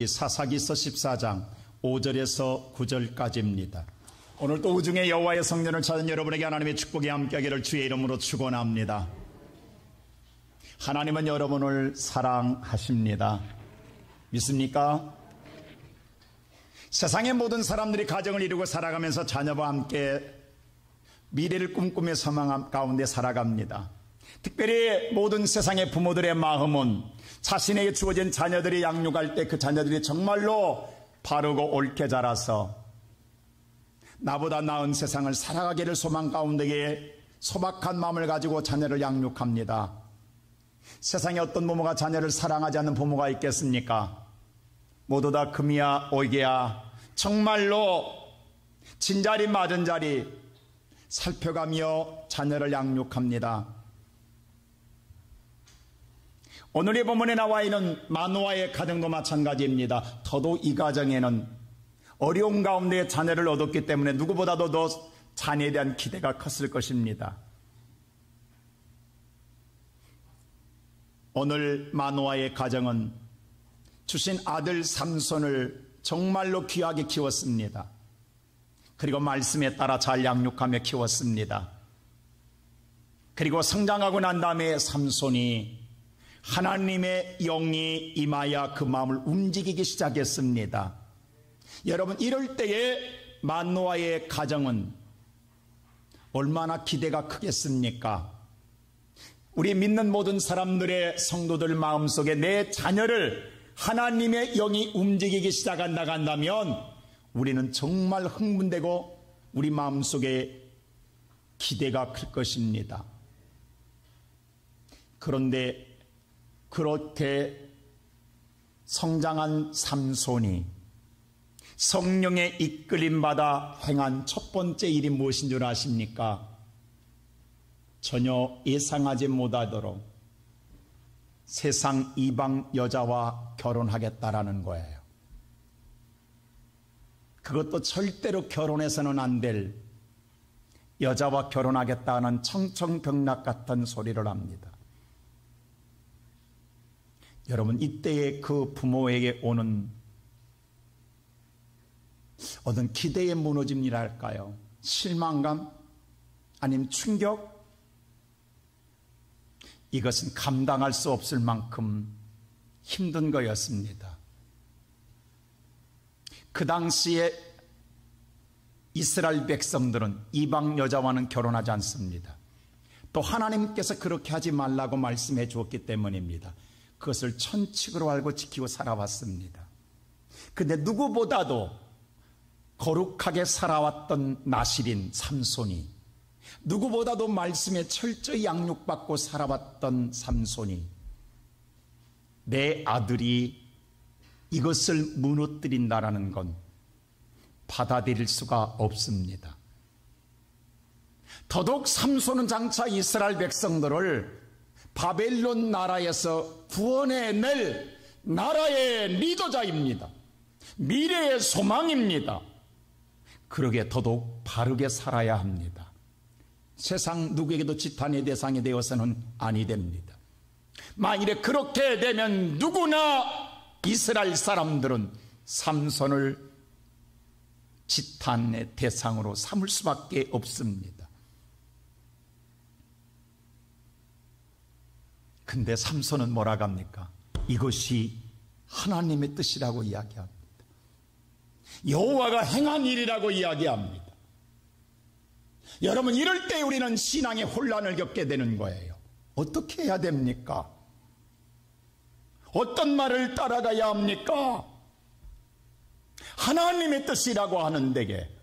사사기서 14장 5절에서 9절까지입니다. 오늘도 우중에 여호와의 성전을 찾은 여러분에게 하나님의 축복이 함께하기를 주의 이름으로 축원합니다. 하나님은 여러분을 사랑하십니다. 믿습니까? 세상의 모든 사람들이 가정을 이루고 살아가면서 자녀와 함께 미래를 꿈꾸며 소망 가운데 살아갑니다. 특별히 모든 세상의 부모들의 마음은 자신에게 주어진 자녀들이 양육할 때 그 자녀들이 정말로 바르고 옳게 자라서 나보다 나은 세상을 살아가기를 소망 가운데에 소박한 마음을 가지고 자녀를 양육합니다. 세상에 어떤 부모가 자녀를 사랑하지 않는 부모가 있겠습니까? 모두 다 금이야 오이게야 정말로 진자리 맞은 자리 살펴가며 자녀를 양육합니다. 오늘의 본문에 나와 있는 마노아의 가정도 마찬가지입니다. 더더욱 이 가정에는 어려운 가운데 자녀를 얻었기 때문에 누구보다도 더 자녀에 대한 기대가 컸을 것입니다. 오늘 마노아의 가정은 주신 아들 삼손을 정말로 귀하게 키웠습니다. 그리고 말씀에 따라 잘 양육하며 키웠습니다. 그리고 성장하고 난 다음에 삼손이 하나님의 영이 임하여 그 마음을 움직이기 시작했습니다. 여러분, 이럴 때에 마노아의 가정은 얼마나 기대가 크겠습니까? 우리 믿는 모든 사람들의 성도들 마음속에 내 자녀를 하나님의 영이 움직이기 시작한다고 한다면 우리는 정말 흥분되고 우리 마음속에 기대가 클 것입니다. 그런데 그렇게 성장한 삼손이 성령의 이끌림받아 행한 첫 번째 일이 무엇인 줄 아십니까? 전혀 예상하지 못하도록 세상 이방 여자와 결혼하겠다라는 거예요. 그것도 절대로 결혼해서는 안 될 여자와 결혼하겠다는 청천벽력 같은 소리를 합니다. 여러분, 이때의 그 부모에게 오는 어떤 기대의 무너짐이랄까요? 실망감? 아니면 충격? 이것은 감당할 수 없을 만큼 힘든 거였습니다. 그 당시에 이스라엘 백성들은 이방 여자와는 결혼하지 않습니다. 또 하나님께서 그렇게 하지 말라고 말씀해 주었기 때문입니다. 그것을 천칙으로 알고 지키고 살아왔습니다. 근데 누구보다도 거룩하게 살아왔던 나실인 삼손이, 누구보다도 말씀에 철저히 양육받고 살아왔던 삼손이 내 아들이 이것을 무너뜨린다라는 건 받아들일 수가 없습니다. 더더욱 삼손은 장차 이스라엘 백성들을 바벨론 나라에서 구원해낼 나라의 리더자입니다. 미래의 소망입니다. 그러기에 더더욱 바르게 살아야 합니다. 세상 누구에게도 지탄의 대상이 되어서는 아니 됩니다. 만일에 그렇게 되면 누구나 이스라엘 사람들은 삼손을 지탄의 대상으로 삼을 수밖에 없습니다. 근데 삼손은 뭐라고 합니까? 이것이 하나님의 뜻이라고 이야기합니다. 여호와가 행한 일이라고 이야기합니다. 여러분, 이럴 때 우리는 신앙의 혼란을 겪게 되는 거예요. 어떻게 해야 됩니까? 어떤 말을 따라가야 합니까? 하나님의 뜻이라고 하는데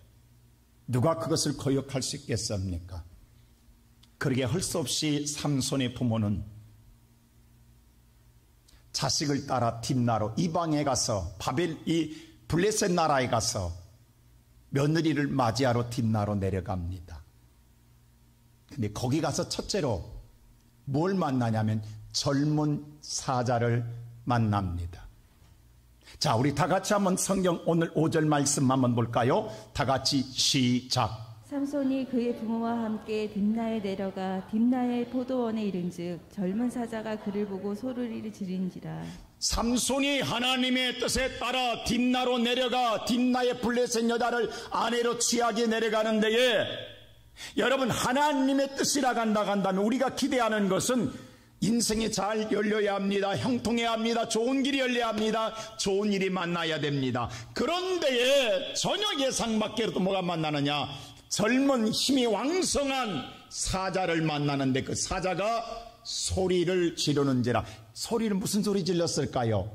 누가 그것을 거역할 수 있겠습니까? 그러게 할 수 없이 삼손의 부모는 자식을 따라 딥나로 이방에 가서 이 블레셋 나라에 가서 며느리를 맞이하러 딥나로 내려갑니다. 근데 거기 가서 첫째로 뭘 만나냐면 젊은 사자를 만납니다. 자, 우리 다 같이 한번 성경 오늘 5절 말씀 한번 볼까요? 다 같이 시작. 삼손이 그의 부모와 함께 딥나에 내려가 딥나의 포도원에 이른즉 젊은 사자가 그를 보고 소리를 지른지라. 삼손이 하나님의 뜻에 따라 딥나로 내려가 딥나의 블레셋 여자를 아내로 취하게 내려가는 데에 여러분 하나님의 뜻이라 간다면 우리가 기대하는 것은 인생이 잘 열려야 합니다. 형통해야 합니다. 좋은 길이 열려야 합니다. 좋은 일이 만나야 됩니다. 그런데 전혀 예상 밖으로 뭐가 만나느냐? 젊은 힘이 왕성한 사자를 만나는데 그 사자가 소리를 지르는지라. 소리를 무슨 소리 질렀을까요?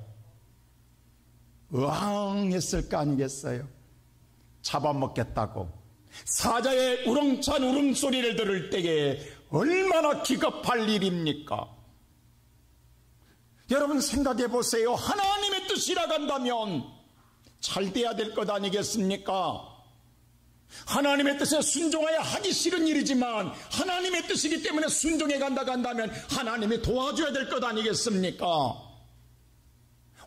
으앙 했을 거 아니겠어요? 잡아먹겠다고. 사자의 우렁찬 울음소리를 들을 때에 얼마나 기겁할 일입니까? 여러분 생각해 보세요. 하나님의 뜻이라 간다면 잘 돼야 될 것 아니겠습니까? 하나님의 뜻에 순종해야 하기 싫은 일이지만 하나님의 뜻이기 때문에 순종해 간다면 하나님이 도와줘야 될 것 아니겠습니까?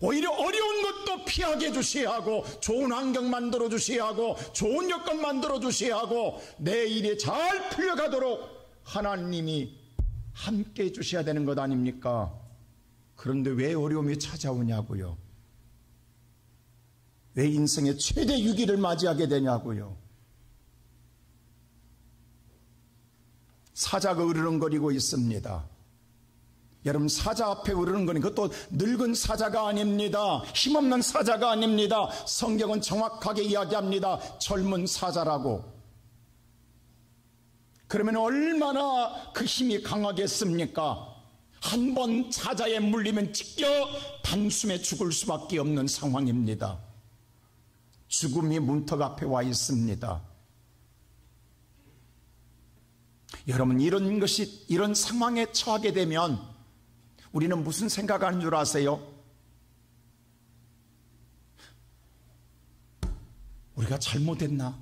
오히려 어려운 것도 피하게 해주셔야 하고 좋은 환경 만들어 주셔야 하고 좋은 여건 만들어 주셔야 하고 내 일이 잘 풀려가도록 하나님이 함께 해주셔야 되는 것 아닙니까? 그런데 왜 어려움이 찾아오냐고요? 왜 인생의 최대 위기를 맞이하게 되냐고요? 사자가 으르렁거리고 있습니다. 여러분 사자 앞에 으르렁거리는 그것도 늙은 사자가 아닙니다. 힘없는 사자가 아닙니다. 성경은 정확하게 이야기합니다. 젊은 사자라고. 그러면 얼마나 그 힘이 강하겠습니까? 한 번 사자에 물리면 찢겨 단숨에 죽을 수밖에 없는 상황입니다. 죽음이 문턱 앞에 와 있습니다. 여러분 이런 상황에 처하게 되면 우리는 무슨 생각하는 줄 아세요? 우리가 잘못했나?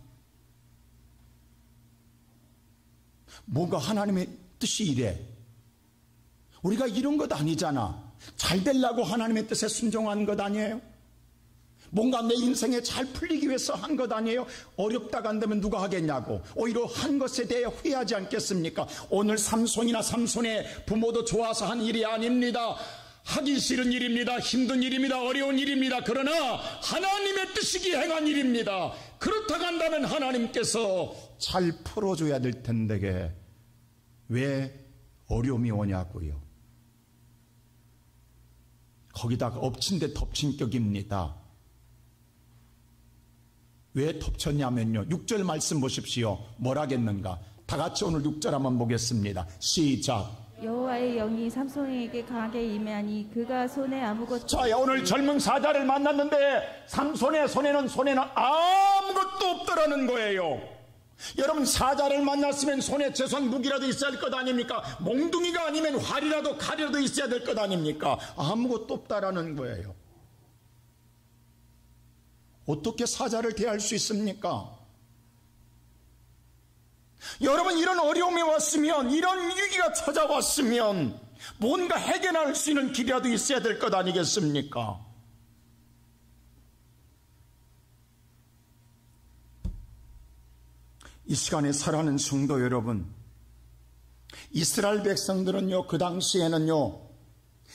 뭔가 하나님의 뜻이 이래. 우리가 이런 것 아니잖아. 잘 되려고 하나님의 뜻에 순종한 것 아니에요? 뭔가 내 인생에 잘 풀리기 위해서 한 것 아니에요? 어렵다고 한다면 누가 하겠냐고. 오히려 한 것에 대해 후회하지 않겠습니까? 오늘 삼손이나 삼손의 부모도 좋아서 한 일이 아닙니다. 하기 싫은 일입니다. 힘든 일입니다. 어려운 일입니다. 그러나 하나님의 뜻이기에 행한 일입니다. 그렇다고 한다면 하나님께서 잘 풀어줘야 될 텐데 왜 어려움이 오냐고요. 거기다가 엎친 데 덮친 격입니다. 왜 덮쳤냐면요. 6절 말씀 보십시오. 뭐라겠는가? 다 같이 오늘 6절 한번 보겠습니다. 시작. 여호와의 영이 삼손에게 강하게 임하니 그가 손에 아무것도. 자, 오늘 젊은 사자를 만났는데 삼손의 손에는 아무것도 없더라는 거예요. 여러분 사자를 만났으면 손에 최소한 무기라도 있어야 될 것 아닙니까? 몽둥이가 아니면 활이라도 칼이라도 있어야 될 것 아닙니까? 아무것도 없다라는 거예요. 어떻게 사자를 대할 수 있습니까? 여러분 이런 어려움이 왔으면 이런 위기가 찾아왔으면 뭔가 해결할 수 있는 길이라도 있어야 될 것 아니겠습니까? 이 시간에 살아가는 성도 여러분, 이스라엘 백성들은요 그 당시에는요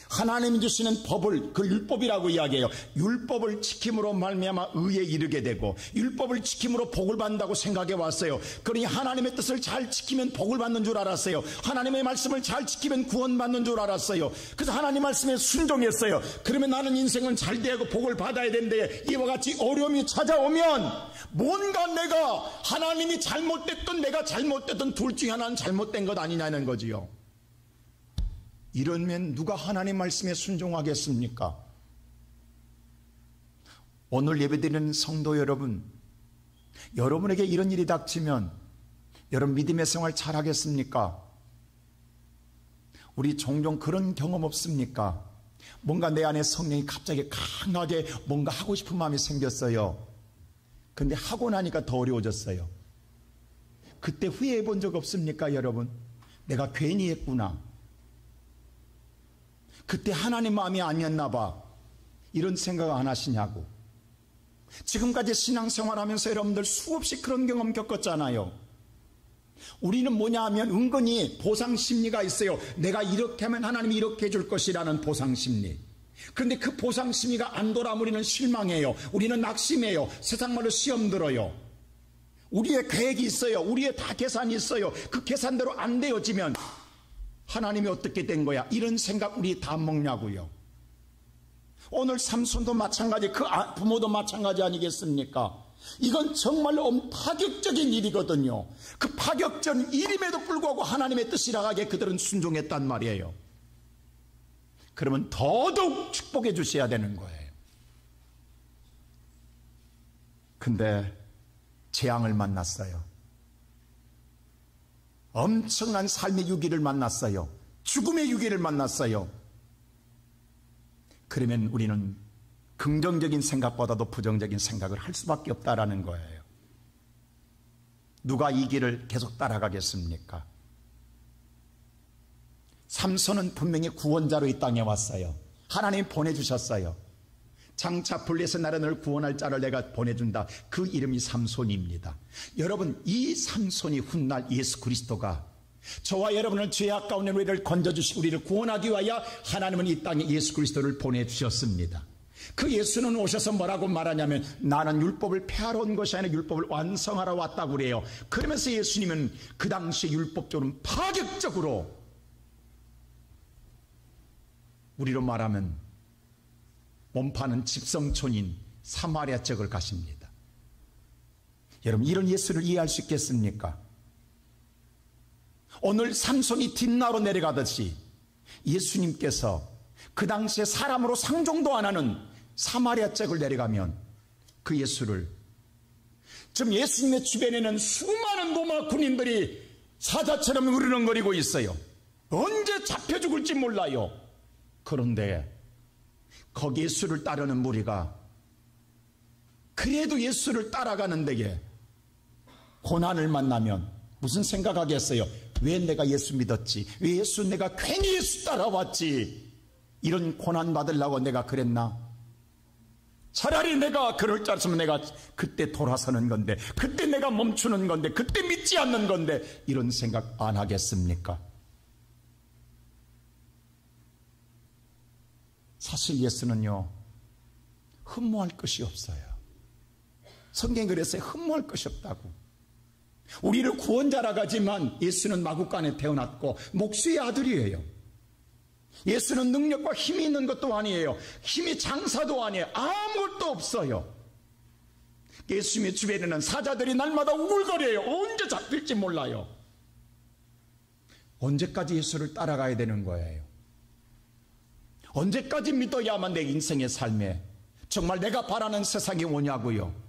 하나님이 주시는 법을 그 율법이라고 이야기해요. 율법을 지킴으로 말미암아 의에 이르게 되고 율법을 지킴으로 복을 받는다고 생각해 왔어요. 그러니 하나님의 뜻을 잘 지키면 복을 받는 줄 알았어요. 하나님의 말씀을 잘 지키면 구원받는 줄 알았어요. 그래서 하나님 말씀에 순종했어요. 그러면 나는 인생은 잘 되고 복을 받아야 되는데 이와 같이 어려움이 찾아오면 뭔가 내가 하나님이 잘못됐든 내가 잘못됐든 둘 중에 하나는 잘못된 것 아니냐는 거지요. 이러면 누가 하나님 말씀에 순종하겠습니까? 오늘 예배드리는 성도 여러분, 여러분에게 이런 일이 닥치면 여러분 믿음의 생활 잘하겠습니까? 우리 종종 그런 경험 없습니까? 뭔가 내 안에 성령이 갑자기 강하게 뭔가 하고 싶은 마음이 생겼어요. 근데 하고 나니까 더 어려워졌어요. 그때 후회해 본 적 없습니까, 여러분? 내가 괜히 했구나. 그때 하나님 마음이 아니었나 봐. 이런 생각 안 하시냐고. 지금까지 신앙생활하면서 여러분들 수없이 그런 경험 겪었잖아요. 우리는 뭐냐 하면 은근히 보상심리가 있어요. 내가 이렇게 하면 하나님이 이렇게 해줄 것이라는 보상심리. 그런데 그 보상심의가 안 돌아오면 우리는 실망해요. 우리는 낙심해요. 세상 말로 시험 들어요. 우리의 계획이 있어요. 우리의 다 계산이 있어요. 그 계산대로 안 되어지면 하나님이 어떻게 된 거야? 이런 생각 우리 다 먹냐고요. 오늘 삼손도 마찬가지, 그 부모도 마찬가지 아니겠습니까? 이건 정말로 파격적인 일이거든요. 그 파격적인 일임에도 불구하고 하나님의 뜻이라 하게 그들은 순종했단 말이에요. 그러면 더더욱 축복해 주셔야 되는 거예요. 근데 재앙을 만났어요. 엄청난 삶의 유기를 만났어요. 죽음의 유기를 만났어요. 그러면 우리는 긍정적인 생각보다도 부정적인 생각을 할 수밖에 없다라는 거예요. 누가 이 길을 계속 따라가겠습니까? 삼손은 분명히 구원자로 이 땅에 왔어요. 하나님 보내주셨어요. 장차 블레셋 나라 널 구원할 자를 내가 보내준다. 그 이름이 삼손입니다. 여러분, 이 삼손이 훗날 예수 그리스도가 저와 여러분을 죄악 가운데 우리를 건져주시고 우리를 구원하기 위하여 하나님은 이 땅에 예수 그리스도를 보내주셨습니다. 그 예수는 오셔서 뭐라고 말하냐면 나는 율법을 폐하러 온 것이 아니라 율법을 완성하러 왔다고 그래요. 그러면서 예수님은 그 당시 율법적으로 파격적으로 우리로 말하면 몸파는 집성촌인 사마리아 쪽을 가십니다. 여러분, 이런 예수를 이해할 수 있겠습니까? 오늘 삼손이 뒷나로 내려가듯이 예수님께서 그 당시에 사람으로 상종도 안 하는 사마리아 쪽을 내려가면 그 예수를, 지금 예수님의 주변에는 수많은 로마 군인들이 사자처럼 으르렁거리고 있어요. 언제 잡혀 죽을지 몰라요. 그런데 거기 예수를 따르는 무리가 그래도 예수를 따라가는 데에 고난을 만나면 무슨 생각하겠어요? 왜 내가 예수 믿었지? 왜 예수 내가 괜히 예수 따라왔지? 이런 고난 받으려고 내가 그랬나? 차라리 내가 그럴 줄 알았으면 내가 그때 돌아서는 건데, 그때 내가 멈추는 건데, 그때 믿지 않는 건데, 이런 생각 안 하겠습니까? 사실 예수는요, 흠모할 것이 없어요. 성경이 그랬어요. 흠모할 것이 없다고. 우리를 구원자라 하지만 예수는 마구간에 태어났고 목수의 아들이에요. 예수는 능력과 힘이 있는 것도 아니에요. 힘이 장사도 아니에요. 아무것도 없어요. 예수님의 주변에는 사자들이 날마다 우글거려요. 언제 잡힐지 몰라요. 언제까지 예수를 따라가야 되는 거예요? 언제까지 믿어야만 내 인생의 삶에 정말 내가 바라는 세상이 오냐고요?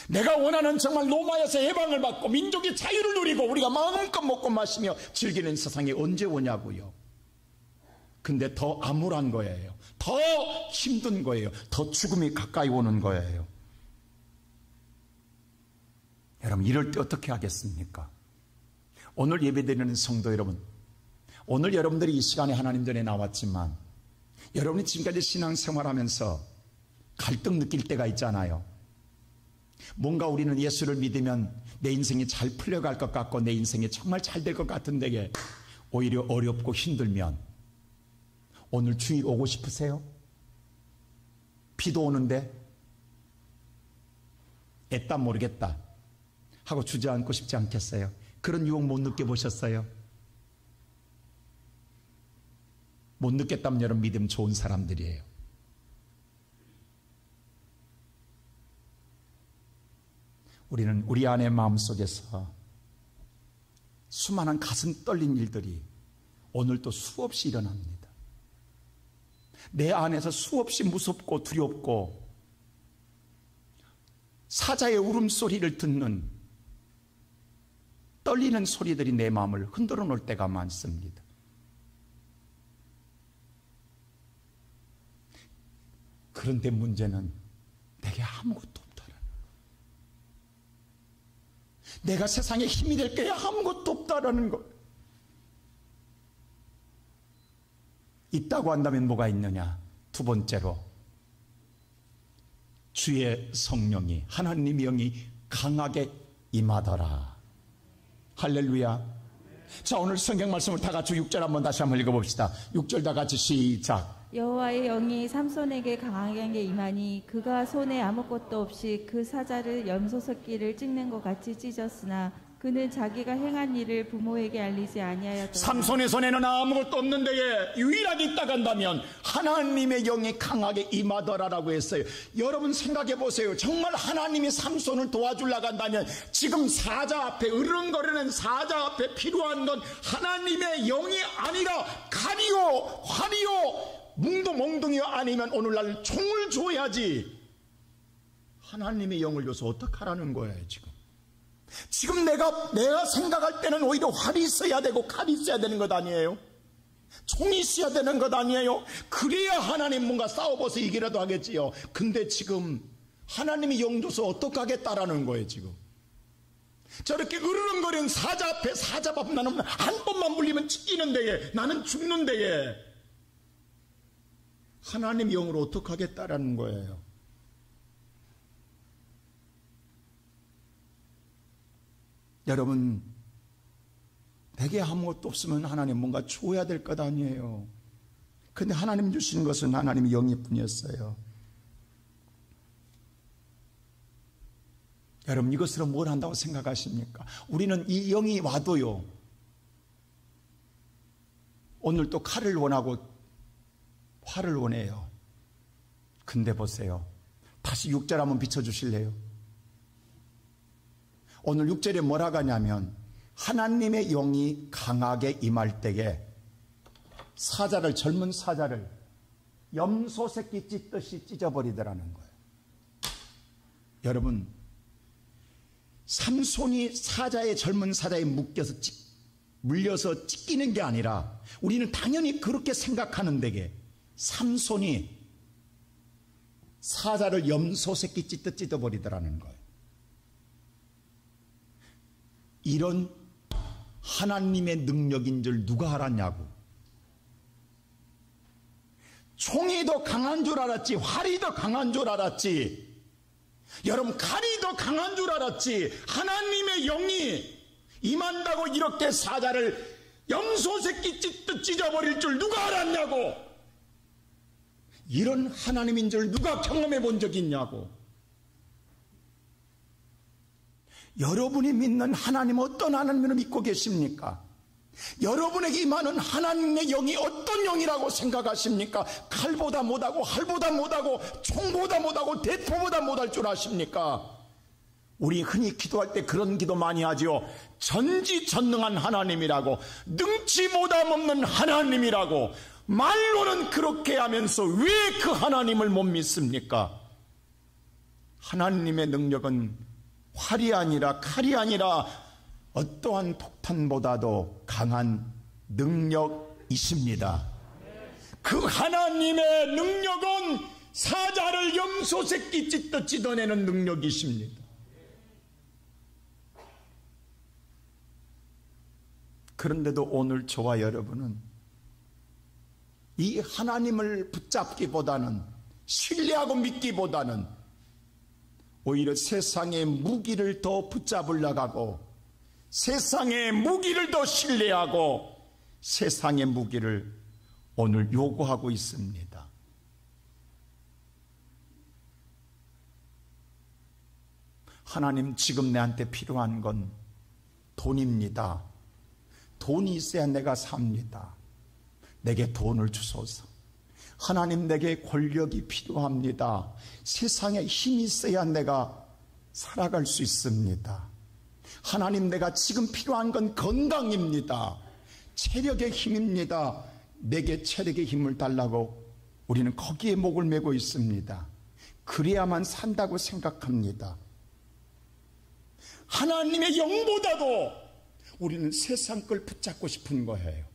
내가 원하는 정말 로마에서 해방을 받고 민족의 자유를 누리고 우리가 마음껏 먹고 마시며 즐기는 세상이 언제 오냐고요? 근데 더 암울한 거예요. 더 힘든 거예요. 더 죽음이 가까이 오는 거예요. 여러분, 이럴 때 어떻게 하겠습니까? 오늘 예배드리는 성도 여러분, 오늘 여러분들이 이 시간에 하나님 전에 나왔지만 여러분이 지금까지 신앙생활하면서 갈등 느낄 때가 있잖아요. 뭔가 우리는 예수를 믿으면 내 인생이 잘 풀려갈 것 같고 내 인생이 정말 잘 될 것 같은데 오히려 어렵고 힘들면 오늘 주일 오고 싶으세요? 비도 오는데 애따 모르겠다 하고 주저앉고 싶지 않겠어요? 그런 유혹 못 느껴보셨어요? 못 느꼈다면 여러분 믿음 좋은 사람들이에요. 우리는 우리 안의 마음속에서 수많은 가슴 떨린 일들이 오늘도 수없이 일어납니다. 내 안에서 수없이 무섭고 두렵고 사자의 울음소리를 듣는 떨리는 소리들이 내 마음을 흔들어 놓을 때가 많습니다. 그런데 문제는 내게 아무것도 없다는 거예요. 내가 세상에 힘이 될 게 아무것도 없다라는 것. 있다고 한다면 뭐가 있느냐? 두 번째로 주의 성령이, 하나님의 영이 강하게 임하더라. 할렐루야. 자, 오늘 성경 말씀을 다 같이 6절 한번 다시 한번 읽어봅시다. 6절 다 같이 시작. 여호와의 영이 삼손에게 강하게 임하니 그가 손에 아무것도 없이 그 사자를 염소새끼를 찢는 것 같이 찢었으나 그는 자기가 행한 일을 부모에게 알리지 아니하였더라. 삼손의 손에는 아무것도 없는 데에 유일하게 있다 간다면 하나님의 영이 강하게 임하더라라고 했어요. 여러분 생각해 보세요. 정말 하나님이 삼손을 도와주려고 한다면 지금 사자 앞에 으르렁거리는 사자 앞에 필요한 건 하나님의 영이 아니라 칼이요 활이요 뭉도 몽둥이요 아니면 오늘날 총을 줘야지. 하나님의 영을 줘서 어떡하라는 거예요. 지금 내가 생각할 때는 오히려 활이 있어야 되고 칼이 있어야 되는 것 아니에요? 총이 있어야 되는 것 아니에요? 그래야 하나님 뭔가 싸워봐서 이기라도 하겠지요. 근데 지금 하나님이 영 줘서 어떡하겠다라는 거예요. 지금 저렇게 으르렁거리는 사자 앞에 사자 밥 나는 한 번만 물리면 찢기는 데에 나는 죽는 데에 하나님 영으로 어떡하겠다라는 거예요. 여러분, 내게 아무것도 없으면 하나님 뭔가 줘야 될 것 아니에요. 근데 하나님 주신 것은 하나님의 영일 뿐이었어요. 여러분, 이것으로 뭘 한다고 생각하십니까? 우리는 이 영이 와도요, 오늘 또 칼을 원하고 활을 원해요. 근데 보세요. 다시 6절 한번 비춰주실래요? 오늘 6절에 뭐라고 하냐면 하나님의 영이 강하게 임할 때에 사자를, 젊은 사자를 염소 새끼 찢듯이 찢어버리더라는 거예요. 여러분, 삼손이 젊은 사자에 물려서 찢기는 게 아니라 우리는 당연히 그렇게 생각하는 데게 삼손이 사자를 염소 새끼 찢듯 찢어버리더라는 거예요. 이런 하나님의 능력인 줄 누가 알았냐고. 총이 더 강한 줄 알았지, 활이 더 강한 줄 알았지, 여러분 칼이 더 강한 줄 알았지, 하나님의 영이 임한다고 이렇게 사자를 염소 새끼 찢듯 찢어버릴 줄 누가 알았냐고. 이런 하나님인 줄 누가 경험해 본 적이 있냐고. 여러분이 믿는 하나님 어떤 하나님을 믿고 계십니까? 여러분에게 임하는 하나님의 영이 어떤 영이라고 생각하십니까? 칼보다 못하고 활보다 못하고 총보다 못하고 대포보다 못할 줄 아십니까? 우리 흔히 기도할 때 그런 기도 많이 하죠. 전지전능한 하나님이라고, 능치보다 없는 하나님이라고. 말로는 그렇게 하면서 왜 그 하나님을 못 믿습니까? 하나님의 능력은 활이 아니라 칼이 아니라 어떠한 폭탄보다도 강한 능력이십니다. 그 하나님의 능력은 사자를 염소 새끼 찢듯 찢어내는 능력이십니다. 그런데도 오늘 저와 여러분은 이 하나님을 붙잡기보다는, 신뢰하고 믿기보다는 오히려 세상의 무기를 더 붙잡으려고 하고, 세상의 무기를 더 신뢰하고 세상의 무기를 오늘 요구하고 있습니다. 하나님, 지금 내한테 필요한 건 돈입니다. 돈이 있어야 내가 삽니다. 내게 돈을 주소서. 하나님, 내게 권력이 필요합니다. 세상에 힘이 있어야 내가 살아갈 수 있습니다. 하나님, 내가 지금 필요한 건 건강입니다. 체력의 힘입니다. 내게 체력의 힘을 달라고 우리는 거기에 목을 메고 있습니다. 그래야만 산다고 생각합니다. 하나님의 영보다도 우리는 세상 걸 붙잡고 싶은 거예요.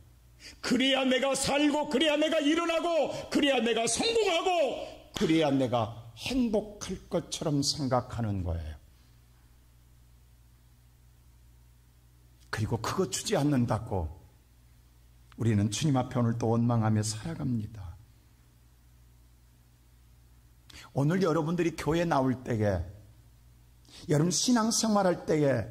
그래야 내가 살고, 그래야 내가 일어나고, 그래야 내가 성공하고, 그래야 내가 행복할 것처럼 생각하는 거예요. 그리고 그거 주지 않는다고 우리는 주님 앞에 오늘 또 원망하며 살아갑니다. 오늘 여러분들이 교회 나올 때에, 여러분 신앙생활 할 때에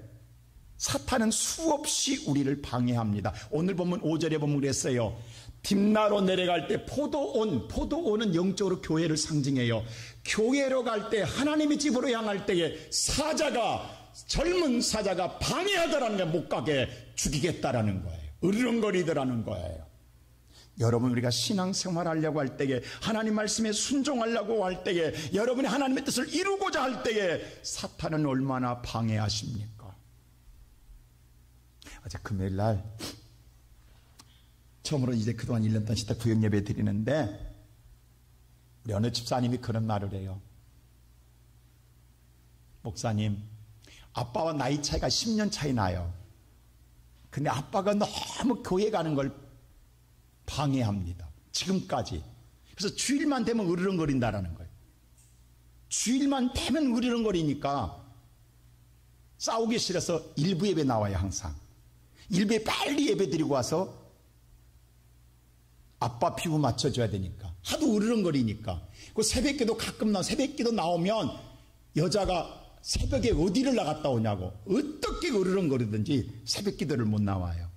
사탄은 수없이 우리를 방해합니다. 오늘 보면 5절에 보면 그랬어요. 딥나로 내려갈 때 포도원은 영적으로 교회를 상징해요. 교회로 갈 때, 하나님의 집으로 향할 때에 젊은 사자가 방해하더라는 게 못 가게 죽이겠다라는 거예요. 으르렁거리더라는 거예요. 여러분, 우리가 신앙생활 하려고 할 때에, 하나님 말씀에 순종하려고 할 때에, 여러분이 하나님의 뜻을 이루고자 할 때에 사탄은 얼마나 방해하십니까? 어제 금요일 날 처음으로 이제 그동안 1년 동안 시작 구역 예배 드리는데, 우리 어느 집사님이 그런 말을 해요. 목사님, 아빠와 나이 차이가 10년 차이 나요. 근데 아빠가 너무 교회 가는 걸 방해합니다. 지금까지. 그래서 주일만 되면 으르렁거린다라는 거예요. 주일만 되면 으르렁거리니까 싸우기 싫어서 일부 예배 나와요. 항상 일부에 빨리 예배 드리고 와서 아빠 피부 맞춰줘야 되니까. 하도 으르렁거리니까. 그 새벽기도 가끔 새벽기도 나오면 여자가 새벽에 어디를 나갔다 오냐고, 어떻게 으르렁거리든지 새벽기도를 못 나와요.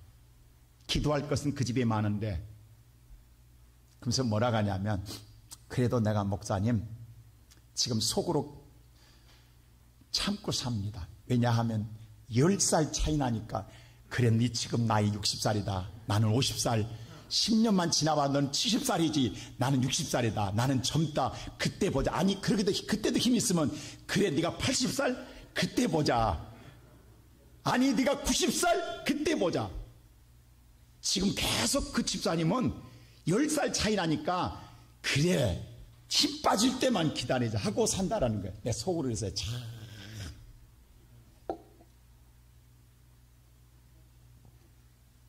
기도할 것은 그 집에 많은데. 그러면서 뭐라 하냐면, 그래도 내가 목사님 지금 속으로 참고 삽니다. 왜냐하면 10살 차이 나니까. 그래, 네 지금 나이 60살이다. 나는 50살. 10년만 지나봐. 넌 70살이지. 나는 60살이다. 나는 젊다. 그때 보자. 아니, 그때도 힘 있으면, 그래, 네가 80살? 그때 보자. 아니, 네가 90살? 그때 보자. 지금 계속 그 집사님은 10살 차이 나니까, 그래, 힘 빠질 때만 기다리자 하고 산다라는 거예요. 내 속으로 해서 참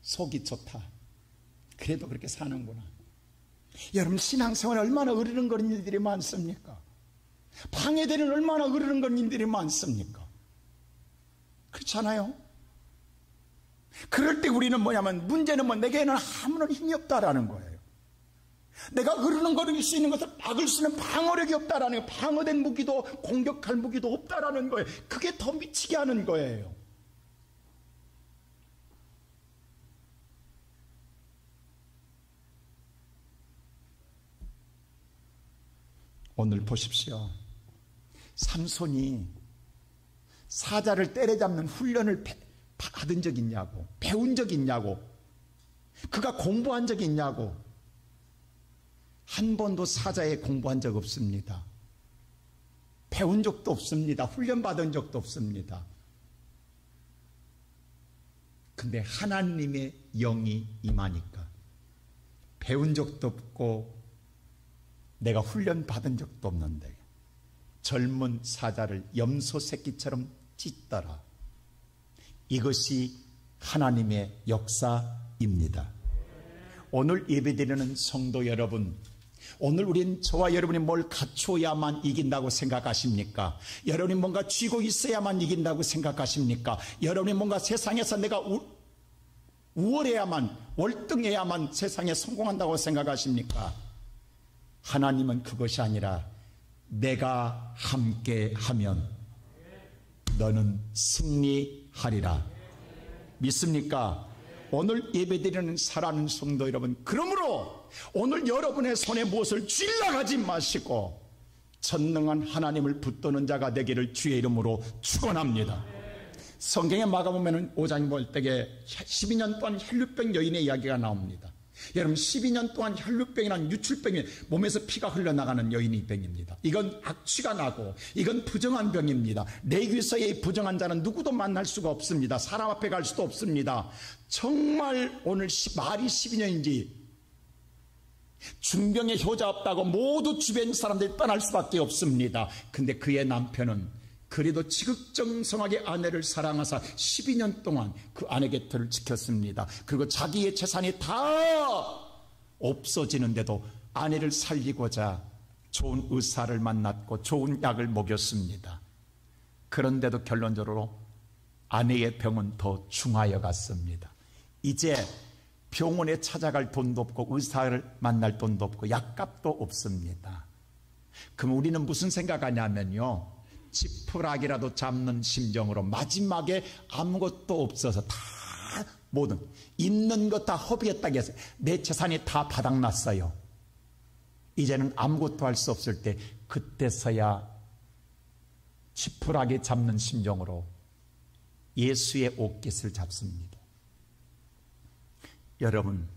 속이 좋다. 그래도 그렇게 사는구나. 여러분, 신앙생활 얼마나 으르렁거리는 일들이 많습니까? 방해되는 얼마나 으르렁거리는 일들이 많습니까? 그렇잖아요? 그럴 때 우리는 뭐냐면, 문제는 내게는 아무런 힘이 없다라는 거예요. 내가 으르렁거릴 수 있는 것을 막을 수 있는 방어력이 없다라는 거예요. 방어된 무기도, 공격할 무기도 없다라는 거예요. 그게 더 미치게 하는 거예요. 오늘 보십시오. 삼손이 사자를 때려잡는 훈련을 받은 적 있냐고, 배운 적 있냐고, 그가 공부한 적 있냐고. 한 번도 사자에 공부한 적 없습니다. 배운 적도 없습니다. 훈련 받은 적도 없습니다. 근데 하나님의 영이 임하니까 배운 적도 없고 내가 훈련 받은 적도 없는데 젊은 사자를 염소 새끼처럼 찢더라. 이것이 하나님의 역사입니다. 오늘 예배드리는 성도 여러분, 오늘 우린 저와 여러분이 뭘 갖추어야만 이긴다고 생각하십니까? 여러분이 뭔가 쥐고 있어야만 이긴다고 생각하십니까? 여러분이 뭔가 세상에서 내가 우월해야만, 월등해야만 세상에 성공한다고 생각하십니까? 하나님은 그것이 아니라 내가 함께하면 너는 승리하리라. 믿습니까? 오늘 예배드리는 사랑하는 성도 여러분, 그러므로 오늘 여러분의 손에 무엇을 쥐려가지 마시고 전능한 하나님을 붙드는 자가 되기를 주의 이름으로 축원합니다. 성경에 마가복음 5장 볼 때에 12년 동안 혈루병 여인의 이야기가 나옵니다. 여러분, 12년 동안 혈루병이란 유출병이 몸에서 피가 흘러나가는 여인의 병입니다. 이건 악취가 나고 이건 부정한 병입니다. 레위서의 부정한 자는 누구도 만날 수가 없습니다. 사람 앞에 갈 수도 없습니다. 정말 오늘 말이 12년인지 중병의 효자 없다고 모두 주변 사람들이 떠날 수밖에 없습니다. 근데 그의 남편은 그래도 지극정성하게 아내를 사랑하사 12년 동안 그 아내 곁을 지켰습니다. 그리고 자기의 재산이 다 없어지는데도 아내를 살리고자 좋은 의사를 만났고 좋은 약을 먹였습니다. 그런데도 결론적으로 아내의 병은 더 중하여 갔습니다. 이제 병원에 찾아갈 돈도 없고 의사를 만날 돈도 없고 약값도 없습니다. 그럼 우리는 무슨 생각하냐면요, 지푸라기라도 잡는 심정으로 마지막에 아무것도 없어서 다 모든 있는 것 다 허비했다고 해서 내 재산이 다 바닥났어요. 이제는 아무것도 할 수 없을 때 그때서야 지푸라기 잡는 심정으로 예수의 옷깃을 잡습니다. 여러분,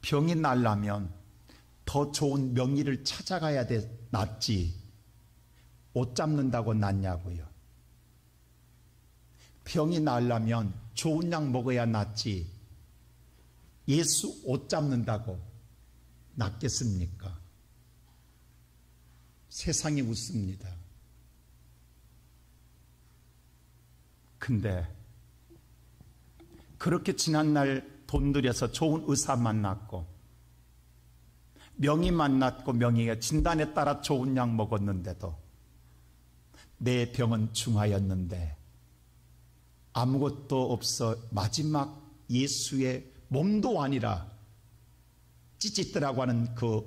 병이 나려면 더 좋은 명의를 찾아가야 낫지 옷 잡는다고 낫냐고요. 병이 나려면 좋은 약 먹어야 낫지 예수 옷 잡는다고 낫겠습니까? 세상이 웃습니다. 근데 그렇게 지난날 돈 들여서 좋은 의사 만났고 명의 만났고 명의가 진단에 따라 좋은 약 먹었는데도 내 병은 중하였는데 아무것도 없어 마지막 예수의 몸도 아니라 찌찌뜨라고 하는 그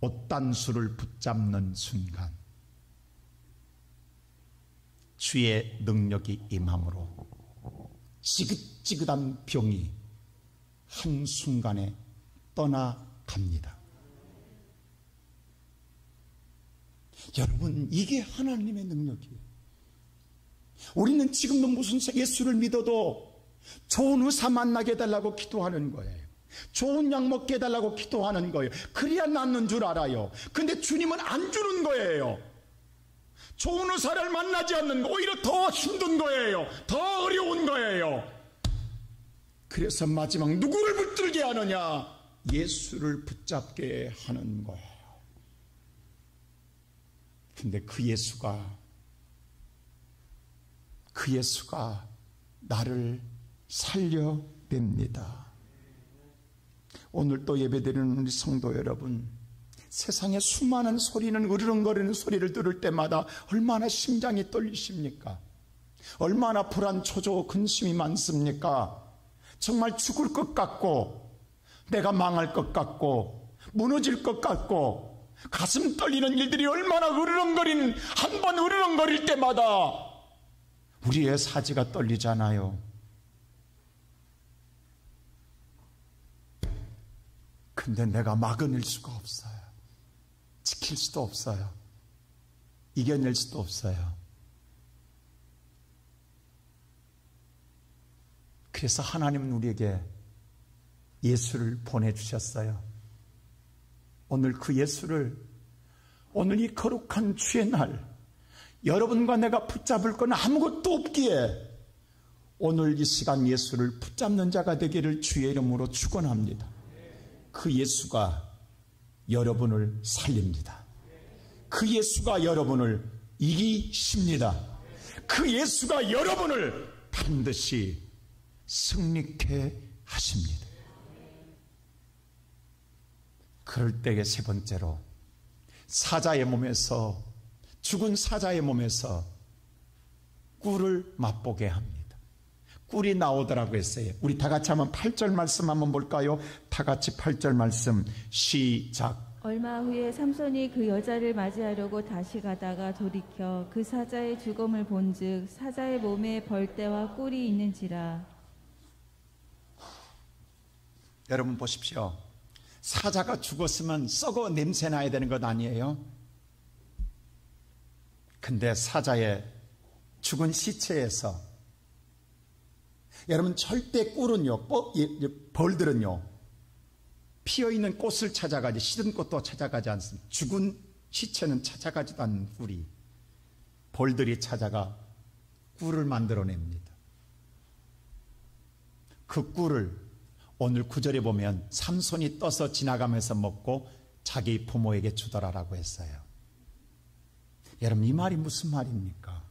옷단수를 붙잡는 순간 주의 능력이 임함으로 지긋지긋한 병이 한순간에 떠나갑니다. 여러분, 이게 하나님의 능력이에요. 우리는 지금도 무슨 예수를 믿어도 좋은 의사 만나게 해달라고 기도하는 거예요. 좋은 약 먹게 해달라고 기도하는 거예요. 그래야 낫는 줄 알아요. 근데 주님은 안 주는 거예요. 좋은 의사를 만나지 않는 거 오히려 더 힘든 거예요. 더 어려운 거예요. 그래서 마지막 누구를 붙들게 하느냐? 예수를 붙잡게 하는 거예요. 근데 그 예수가 나를 살려냅니다. 오늘 또 예배드리는 우리 성도 여러분, 세상에 수많은 소리는 으르렁거리는 소리를 들을 때마다 얼마나 심장이 떨리십니까? 얼마나 불안, 초조, 근심이 많습니까? 정말 죽을 것 같고 내가 망할 것 같고 무너질 것 같고 가슴 떨리는 일들이 얼마나 으르렁거리는, 한 번 으르렁거릴 때마다 우리의 사지가 떨리잖아요. 근데 내가 막아낼 수가 없어요. 지킬 수도 없어요. 이겨낼 수도 없어요. 그래서 하나님은 우리에게 예수를 보내주셨어요. 오늘 그 예수를, 오늘 이 거룩한 주의 날 여러분과 내가 붙잡을 건 아무것도 없기에 오늘 이 시간 예수를 붙잡는 자가 되기를 주의 이름으로 축원합니다. 그 예수가 여러분을 살립니다. 그 예수가 여러분을 이기십니다. 그 예수가 여러분을 반드시 승리케 하십니다. 그럴 때에 세 번째로 사자의 몸에서, 죽은 사자의 몸에서 꿀을 맛보게 합니다. 꿀이 나오더라고 했어요. 우리 다 같이 한번 8절 말씀 한번 볼까요? 다 같이 8절 말씀 시작. 얼마 후에 삼손이 그 여자를 맞이하려고 다시 가다가 돌이켜 그 사자의 죽음을 본즉 사자의 몸에 벌떼와 꿀이 있는지라. 여러분 보십시오. 사자가 죽었으면 썩어 냄새 나야 되는 것 아니에요? 근데 사자의 죽은 시체에서, 여러분 절대 꿀은요, 벌들은요 피어있는 꽃을 찾아가지 시든 꽃도 찾아가지 않습니다. 죽은 시체는 찾아가지도 않는 꿀이, 벌들이 찾아가 꿀을 만들어냅니다. 그 꿀을 오늘 9절에 보면 삼손이 떠서 지나가면서 먹고 자기 부모에게 주더라라고 했어요. 여러분 이 말이 무슨 말입니까?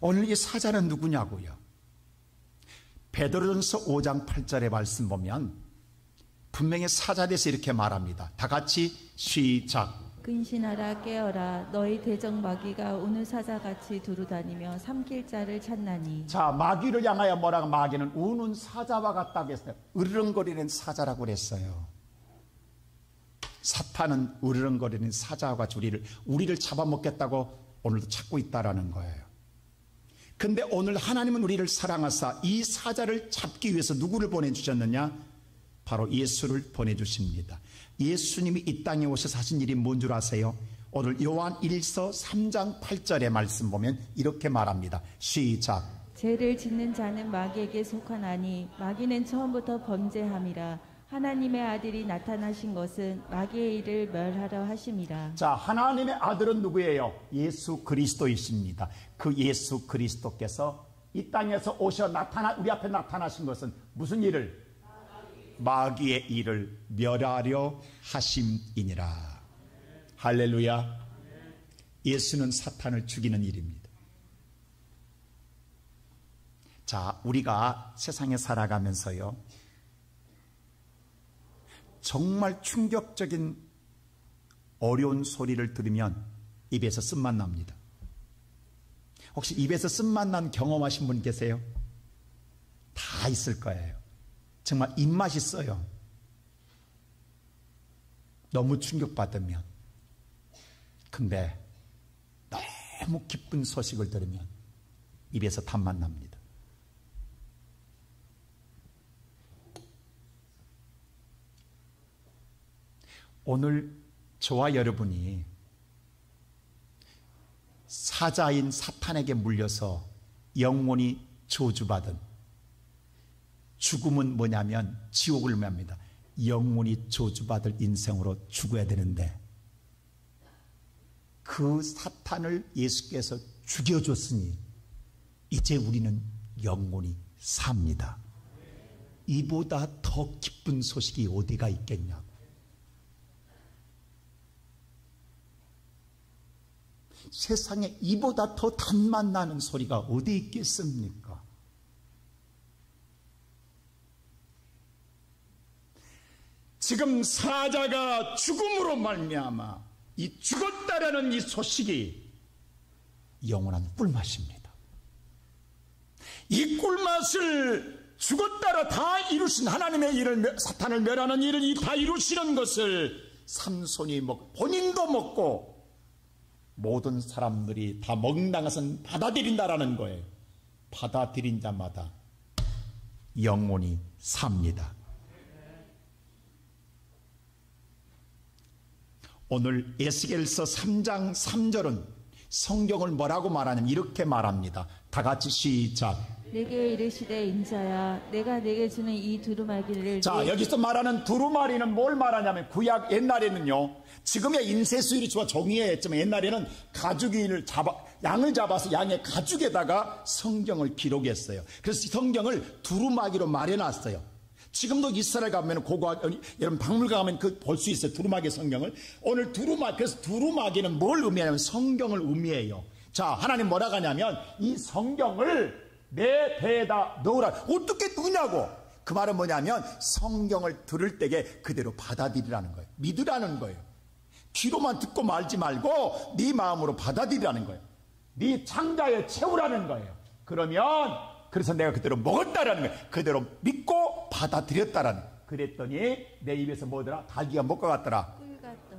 오늘 이 사자는 누구냐고요? 베드로전서 5장 8절의 말씀 보면 분명히 사자에 대해서 이렇게 말합니다. 다 같이 시작. 근신하라 깨어라 너희 대적 마귀가 오는 사자같이 두루다니며 삼킬 자를 찾나니. 자, 마귀를 향하여 뭐라고? 마귀는 우는 사자와 같다고 했어요. 으르렁거리는 사자라고 그랬어요. 사탄은 으르렁거리는 사자와 같이 우리를 잡아먹겠다고 오늘도 찾고 있다라는 거예요. 근데 오늘 하나님은 우리를 사랑하사 이 사자를 잡기 위해서 누구를 보내주셨느냐? 바로 예수를 보내주십니다. 예수님이 이 땅에 오셔서 하신 일이 뭔 줄 아세요? 오늘 요한 1서 3장 8절의 말씀 보면 이렇게 말합니다. 시작. 죄를 짓는 자는 마귀에게 속하나니 마귀는 처음부터 범죄함이라. 하나님의 아들이 나타나신 것은 마귀의 일을 멸하려 하심이라. 자, 하나님의 아들은 누구예요? 예수 그리스도이십니다. 그 예수 그리스도께서 이 땅에서 오셔 우리 앞에 나타나신 것은 무슨 일을? 마귀의 일을 멸하려 하심이니라. 할렐루야. 예수는 사탄을 죽이는 일입니다. 자, 우리가 세상에 살아가면서요, 정말 충격적인 어려운 소리를 들으면 입에서 쓴맛 납니다. 혹시 입에서 쓴맛 난 경험하신 분 계세요? 다 있을 거예요. 정말 입맛이 써요. 너무 충격받으면. 근데 너무 기쁜 소식을 들으면 입에서 단맛 납니다. 오늘 저와 여러분이 사자인 사탄에게 물려서 영원히 저주받은, 죽음은 뭐냐면 지옥을 맙니다. 영원히 저주받을 인생으로 죽어야 되는데 그 사탄을 예수께서 죽여줬으니 이제 우리는 영원히 삽니다. 이보다 더 기쁜 소식이 어디가 있겠냐고. 세상에 이보다 더 단맛 나는 소리가 어디 있겠습니까? 지금 사자가 죽음으로 말미암아 이 죽었다라는 이 소식이 영원한 꿀맛입니다. 이 꿀맛을 죽었다라 다 이루신 하나님의 일을, 사탄을 멸하는 일을 다 이루시는 것을 삼손이 먹고 본인도 먹고 모든 사람들이 다 먹는 것은 받아들인다라는 거예요. 받아들인 자마다 영원히 삽니다. 오늘 에스겔서 3장 3절은 성경을 뭐라고 말하냐면 이렇게 말합니다. 다 같이 시작. 내게 이르시되 인자야, 내가 내게 주는 이 두루마기를. 자, 여기서 말하는 두루마리는 뭘 말하냐면 구약 옛날에는요, 지금의 인쇄수율이 종이에 했지만 옛날에는 가죽을 양을 잡아서 양의 가죽에다가 성경을 기록했어요. 그래서 성경을 두루마기로 말해놨어요. 지금도 이스라엘 가면 여러분 박물관 가면 볼 수 있어요. 두루마기 성경을. 오늘 그래서 두루마기는 뭘 의미하냐면 성경을 의미해요. 자, 하나님 뭐라고 하냐면 이 성경을 내 배에다 넣으라. 어떻게 넣냐고. 그 말은 뭐냐면 성경을 들을 때에 그대로 받아들이라는 거예요. 믿으라는 거예요. 귀로만 듣고 말지 말고 네 마음으로 받아들이라는 거예요. 네 창자에 채우라는 거예요. 그래서 내가 그대로 먹었다라는 거예요. 그대로 믿고 받아들였다라는 거예요. 그랬더니 내 입에서 뭐더라? 닭이가 뭐가 같더라?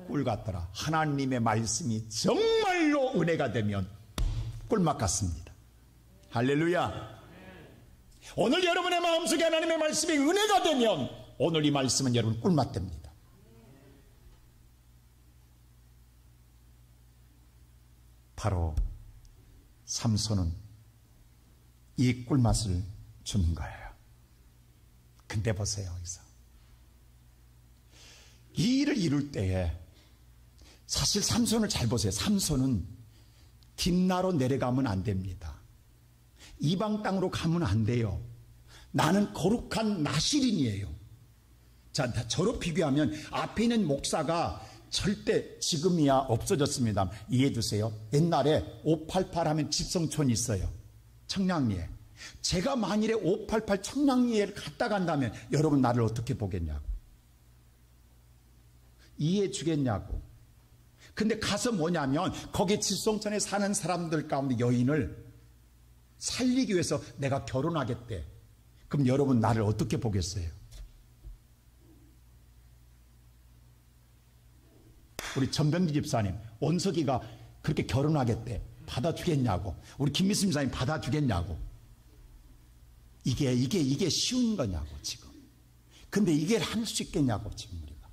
꿀 같더라. 하나님의 말씀이 정말로 은혜가 되면 꿀맛 같습니다. 할렐루야. 오늘 여러분의 마음속에 하나님의 말씀이 은혜가 되면 오늘 이 말씀은 여러분 꿀맛 됩니다. 바로 삼손은 이 꿀맛을 주는 거예요. 근데 보세요, 여기서 이 일을 이룰 때에 사실 삼손을 잘 보세요. 삼손은 딥나로 내려가면 안 됩니다. 이방 땅으로 가면 안 돼요. 나는 거룩한 나실인이에요. 자, 저로 비교하면 앞에 있는 목사가 절대 지금이야 없어졌습니다. 이해해 주세요. 옛날에 588 하면 집성촌이 있어요. 청량리에. 제가 만일에 588 청량리에를 갔다 간다면 여러분 나를 어떻게 보겠냐고. 이해해 주겠냐고. 근데 가서 뭐냐면 거기 집성촌에 사는 사람들 가운데 여인을 살리기 위해서 내가 결혼하겠대. 그럼 여러분 나를 어떻게 보겠어요? 우리 전병기 집사님, 원석이가 그렇게 결혼하겠대. 받아주겠냐고. 우리 김미순 집사님 받아주겠냐고. 이게 쉬운 거냐고, 지금. 근데 이게 할 수 있겠냐고, 지금 우리가.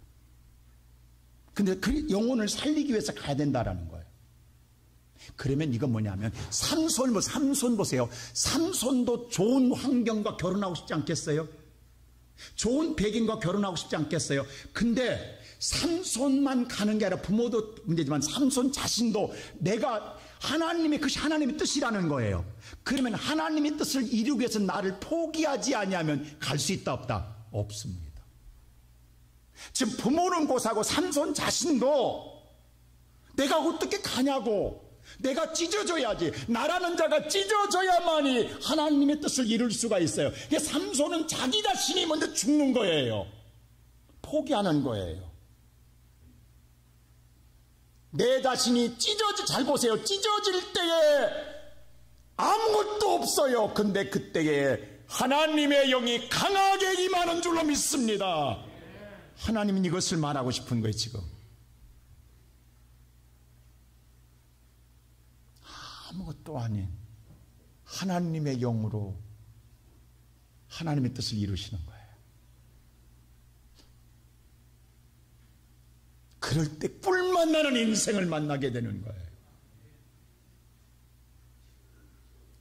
근데 그 영혼을 살리기 위해서 가야 된다라는 거예요. 그러면 이건 뭐냐면, 삼손 보세요. 삼손도 좋은 환경과 결혼하고 싶지 않겠어요? 좋은 배경과 결혼하고 싶지 않겠어요? 근데 삼손만 가는 게 아니라 부모도 문제지만 삼손 자신도 내가 그것이 하나님의 뜻이라는 거예요. 그러면 하나님의 뜻을 이루기 위해서 나를 포기하지 아니하면 갈 수 있다 없다? 없습니다. 지금 부모는 고사고 삼손 자신도 내가 어떻게 가냐고. 내가 찢어져야지. 나라는 자가 찢어져야만이 하나님의 뜻을 이룰 수가 있어요. 삼손은 자기 자신이 먼저 죽는 거예요. 포기하는 거예요. 내 자신이 잘 보세요. 찢어질 때에 아무것도 없어요. 근데 그때에 하나님의 영이 강하게 임하는 줄로 믿습니다. 하나님은 이것을 말하고 싶은 거예요, 지금. 아무것도 아닌 하나님의 영으로 하나님의 뜻을 이루시는 거예요. 그럴 때 꿀맛 나는 인생을 만나게 되는 거예요.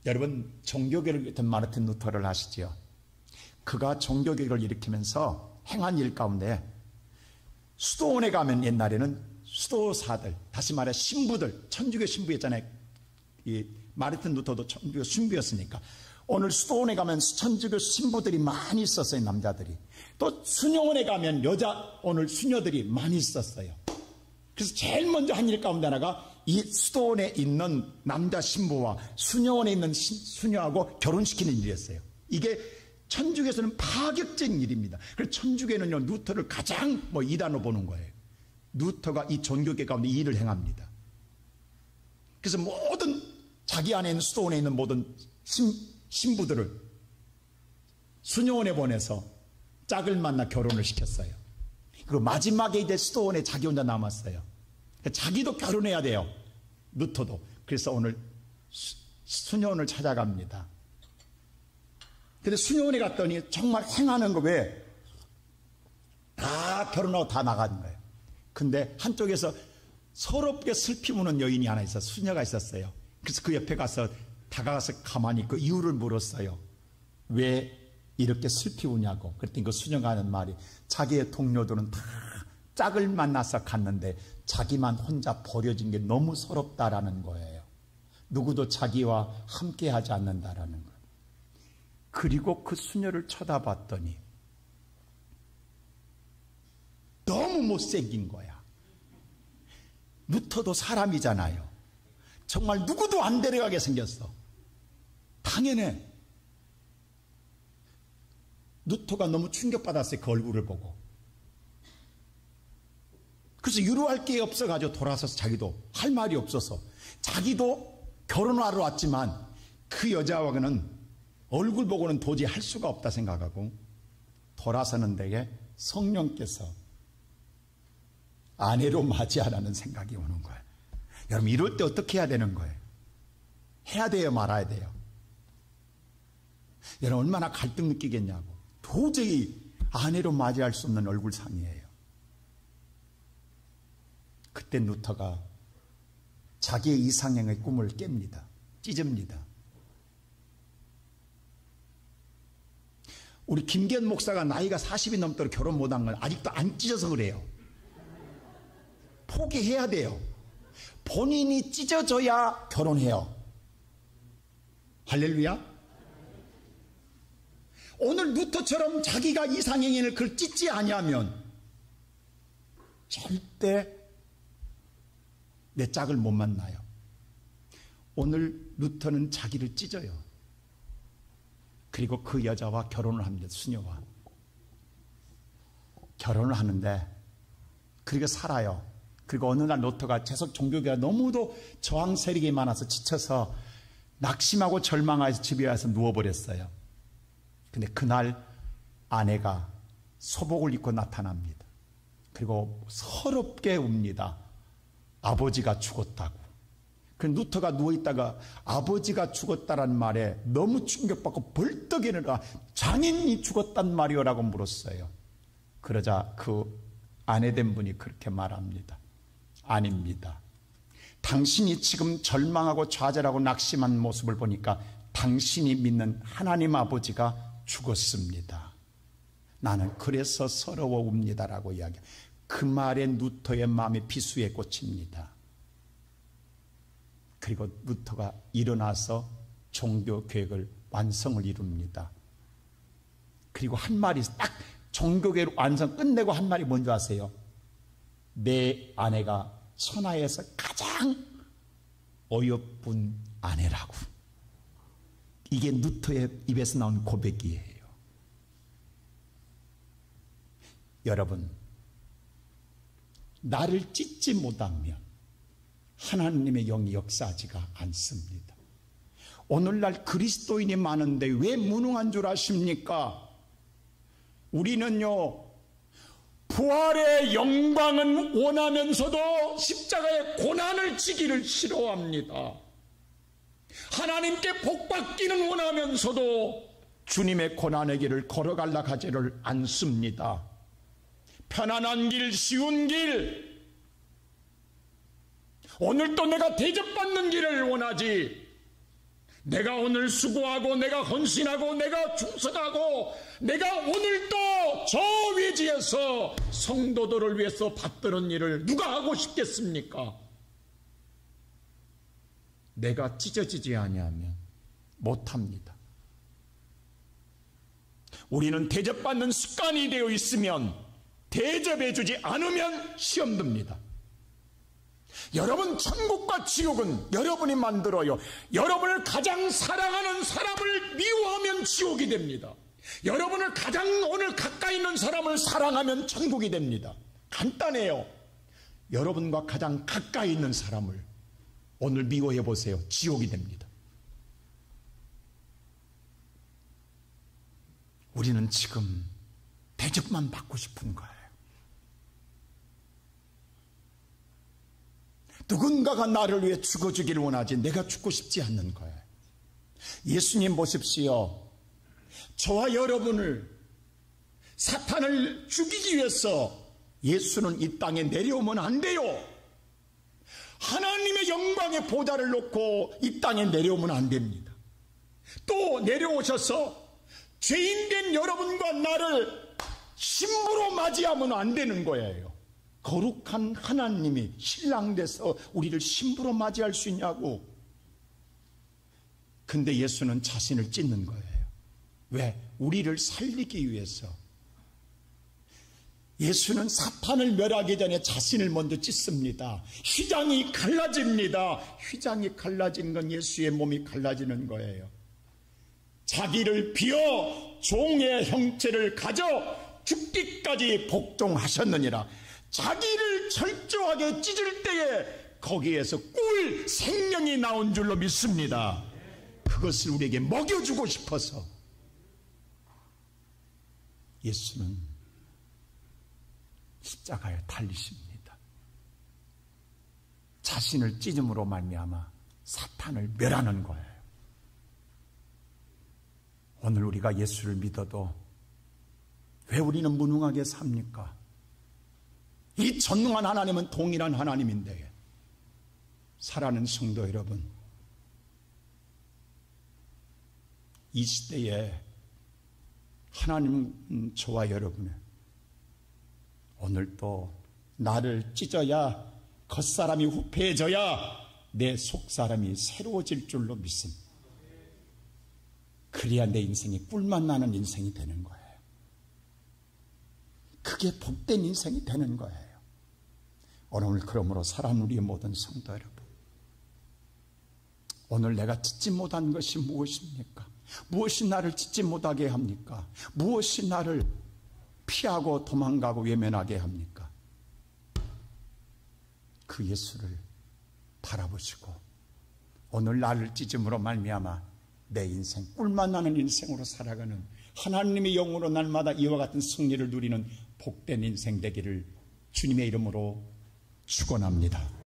여러분, 종교개혁을 일으켰던 마르틴 루터를 아시죠? 그가 종교개혁을 일으키면서 행한 일 가운데 수도원에 가면 옛날에는 수도사들, 다시 말해 신부들, 천주교 신부였잖아요. 이 마르틴 루터도 천주교 신부였으니까. 오늘 수도원에 가면 천주교 신부들이 많이 있었어요, 남자들이. 또 수녀원에 가면 오늘 수녀들이 많이 있었어요. 그래서 제일 먼저 한 일 가운데 하나가 이 수도원에 있는 남자 신부와 수녀원에 있는 수녀하고 결혼시키는 일이었어요. 이게 천주교에서는 파격적인 일입니다. 그래서 천주교는요, 루터를 가장 이단으로 보는 거예요. 루터가 이 종교계 가운데 이 일을 행합니다. 그래서 모든 자기 안에 있는 수도원에 있는 모든 신부들을 수녀원에 보내서 짝을 만나 결혼을 시켰어요. 그리고 마지막에 이제 수도원에 자기 혼자 남았어요. 자기도 결혼해야 돼요. 루터도. 그래서 오늘 수녀원을 찾아갑니다. 근데 수녀원에 갔더니 정말 행하는 거 왜? 다 결혼하고 다 나가는 거예요. 근데 한쪽에서 서럽게 슬피 우는 여인이 하나 있어요. 수녀가 있었어요. 그래서 그 옆에 가서 다가가서 가만히 그 이유를 물었어요. 왜 이렇게 슬피 우냐고. 그랬더니 그 수녀가 하는 말이 자기의 동료들은 다 짝을 만나서 갔는데 자기만 혼자 버려진 게 너무 서럽다라는 거예요. 누구도 자기와 함께 하지 않는다라는 거예요. 그리고 그 수녀를 쳐다봤더니 너무 못생긴 거야. 루터도 사람이잖아요. 정말 누구도 안 데려가게 생겼어. 당연해. 루터가 너무 충격받았어요. 그 얼굴을 보고. 그래서 유로할 게 없어가지고 돌아서서 자기도 할 말이 없어서 자기도 결혼하러 왔지만 그 여자와는 얼굴 보고는 도저히 할 수가 없다 생각하고 돌아서는 데에 성령께서 아내로 맞이하라는 생각이 오는 거예요. 여러분, 이럴 때 어떻게 해야 되는 거예요? 해야 돼요, 말아야 돼요? 여러분, 얼마나 갈등 느끼겠냐고. 도저히 아내로 맞이할 수 없는 얼굴상이에요. 그때 루터가 자기의 이상형의 꿈을 깹니다. 찢습니다. 우리 김기현 목사가 나이가 40이 넘도록 결혼 못한 건 아직도 안 찢어서 그래요. 포기해야 돼요. 본인이 찢어져야 결혼해요. 할렐루야. 오늘 루터처럼 자기가 이상형을 그걸 찢지 아니하면 절대 내 짝을 못 만나요. 오늘 루터는 자기를 찢어요. 그리고 그 여자와 결혼을 합니다. 수녀와 결혼을 하는데 그렇게 살아요. 그리고 어느 날 루터가 재석 종교계가 너무도 저항 세력이 많아서 지쳐서 낙심하고 절망해서 집에 와서 누워버렸어요. 근데 그날 아내가 소복을 입고 나타납니다. 그리고 서럽게 웁니다. 아버지가 죽었다고. 그 루터가 누워있다가 아버지가 죽었다란 말에 너무 충격받고 벌떡 일어나 장인이 죽었단 말이오라고 물었어요. 그러자 그 아내된 분이 그렇게 말합니다. 아닙니다. 당신이 지금 절망하고 좌절하고 낙심한 모습을 보니까 당신이 믿는 하나님 아버지가 죽었습니다. 나는 그래서 서러워옵니다라고 이야기해요. 그 말에 루터의 마음이 비수에 꽂힙니다. 그리고 루터가 일어나서 종교 계획을 완성을 이룹니다. 그리고 한 말이 딱 종교 계획 완성 끝내고 한 말이 뭔지 아세요? 내 아내가 천하에서 가장 어여쁜 아내라고. 이게 루터의 입에서 나온 고백이에요. 여러분, 나를 찢지 못하면 하나님의 영이 역사하지가 않습니다. 오늘날 그리스도인이 많은데 왜 무능한 줄 아십니까? 우리는요, 부활의 영광은 원하면서도 십자가의 고난을 지기를 싫어합니다. 하나님께 복받기는 원하면서도 주님의 고난의 길을 걸어가려 하지를 않습니다. 편안한 길, 쉬운 길, 오늘도 내가 대접받는 길을 원하지, 내가 오늘 수고하고 내가 헌신하고 내가 충성하고 내가 오늘도 저 외지에서 성도들을 위해서 받드는 일을 누가 하고 싶겠습니까? 내가 찢어지지 아니하면 못합니다. 우리는 대접받는 습관이 되어 있으면 대접해주지 않으면 시험 듭니다. 여러분, 천국과 지옥은 여러분이 만들어요. 여러분을 가장 사랑하는 사람을 미워하면 지옥이 됩니다. 여러분을 가장 오늘 가까이 있는 사람을 사랑하면 천국이 됩니다. 간단해요. 여러분과 가장 가까이 있는 사람을 오늘 미워해 보세요. 지옥이 됩니다. 우리는 지금 대접만 받고 싶은 거예요. 누군가가 나를 위해 죽어주기를 원하지 내가 죽고 싶지 않는 거예요. 예수님 보십시오. 저와 여러분을, 사탄을 죽이기 위해서 예수는 이 땅에 내려오면 안 돼요. 하나님의 영광의 보좌를 놓고 이 땅에 내려오면 안 됩니다. 또 내려오셔서 죄인된 여러분과 나를 신부로 맞이하면 안 되는 거예요. 거룩한 하나님이 신랑 돼서 우리를 신부로 맞이할 수 있냐고. 근데 예수는 자신을 찢는 거예요. 왜? 우리를 살리기 위해서. 예수는 사탄을 멸하기 전에 자신을 먼저 찢습니다. 휘장이 갈라집니다. 휘장이 갈라진 건 예수의 몸이 갈라지는 거예요. 자기를 비어 종의 형체를 가져 죽기까지 복종하셨느니라. 자기를 철저하게 찢을 때에 거기에서 꿀 생명이 나온 줄로 믿습니다. 그것을 우리에게 먹여주고 싶어서 예수는 십자가에 달리십니다. 자신을 찢음으로 말미암아 사탄을 멸하는 거예요. 오늘 우리가 예수를 믿어도 왜 우리는 무능하게 삽니까? 이 전능한 하나님은 동일한 하나님인데, 사랑하는 성도 여러분, 이 시대에 하나님 저와 여러분의 오늘도 나를 찢어야 겉사람이 후패해져야 내 속사람이 새로워질 줄로 믿습니다. 그래야 내 인생이 꿀맛 나는 인생이 되는 거예요. 그게 복된 인생이 되는 거예요. 오늘 그러므로 사랑하는 우리의 모든 성도 여러분, 오늘 내가 찢지 못한 것이 무엇입니까? 무엇이 나를 찢지 못하게 합니까? 무엇이 나를 피하고 도망가고 외면하게 합니까? 그 예수를 바라보시고 오늘 나를 찢음으로 말미암아 내 인생 꿀맛 나는 인생으로 살아가는, 하나님의 영으로 날마다 이와 같은 승리를 누리는 복된 인생 되기를 주님의 이름으로 축원합니다.